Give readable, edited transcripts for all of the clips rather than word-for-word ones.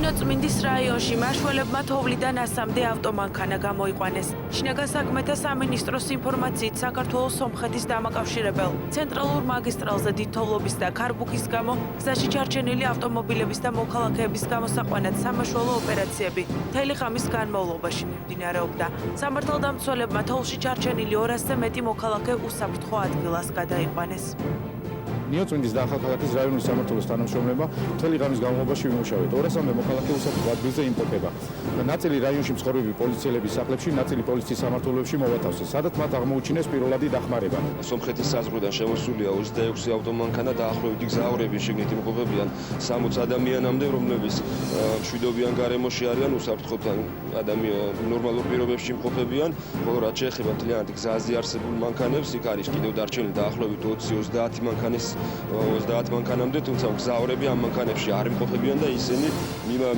ნინოწმინდის რაიონში მაშველებმა თოვლიდან 100-მდე ავტომანქანა გამოიყვანეს. შინაგან საქმეთა სამინისტროს ინფორმაციით, საქართველოს სომხეთის დამაკავშირებელ ცენტრალურ მაგისტრალზე დიდ თოვლობის და ქარბუქის გამო გზაში ჩარჩენილი ავტომობილების და მოქალაქეების გამოსაყვანად სამაშველო ოპერაციები მთელი ღამის განმავლობაში მიმდინარეობდა. სამართალდამცველებმა თოვლში ჩარჩენილი 200-ზე მეტი მოქალაქე უსაფრთხო ადგილას გადაიყვანეს. ნინოწმინდის და ახალქალაქის რაიონული სამმართველოს თანამშრომლებმა მთელი ღამის განმავლობაში ვიმუშავეთ. 200-მდე მოქალაქე უსაფრთხო ადგილზე იმყოფება. ნაწილი რაიონში მცხოვრები პოლიციელების სახლებში, ნაწილი პოლიციის სამმართველოებში მოვათავსეს, სადაც მათ აღმოუჩინეს პირველადი დახმარება. სომხეთის საზღვრიდან შემოსულია 26 ავტომანქანა, დაახლოებით გზაურები შიგნით იმყოფებიან 60 ადამიანამდე, რომლებიც მშვიდობიან გარემოში არიან, უსაფრთხოთან ნორმალურ პირობებში იმყოფებიან, ხოლო რაც შეეხება მთლიანად გზაზე არსებულ მანქანებს, იქ არის კიდევ დარჩენილი დაახლოებით 20-30 მანქანის 30 მანქანამდე, თუმცა გზაურები ამ მანქანებში არ იმყოფებიან და ისინი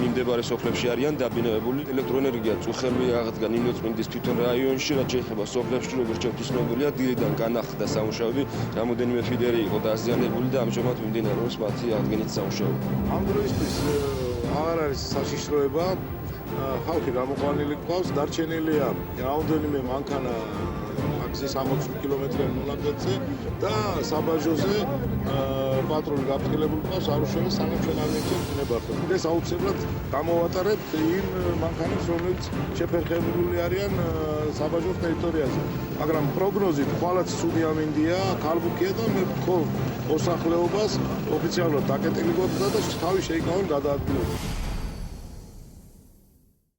მიმდებარე სოფლებში არიან დაბინავებული. ელექტროენერგია წუხელი აღდგა ნინოწმინდის თვითონ რაიონში, რაც შეეხება სოფლებში, როგორც ჩეთისმებულია, დილიდან განახლდა სამუშაოები, რამოდენიმე ფიდერი იყო დაზიანებული და ამჟამად მიმდინარეობს მათი აღდგენით სამუშაოები. ამ დროისთვის აღარ არის საშიშროება, ხალხი გამოყვანილი გვყავს, დარჩენილია რაოდენიმე მანქანა გზის 60 კილომეტრიან მონაკვეთზე და საბაჟოზე პატრული გაფრთხილებული ყავს, არ უშუალოდ სანამ ჩვენ არ მივცემთ ნებართვას. ეს აუცილებლად გამოვატარებთ იმ მანქანებს, რომლებიც შეფერხებული არიან საბაჟოს ტერიტორიაზე. მაგრამ პროგნოზით ხვალაც ცუდი ამინდია, ქარბუქია და მე მხოლოდ მოსახლეობას ოფიციალურად დაკეტილი გვაქვს და თავი შეიკავონ გადაადგილებას.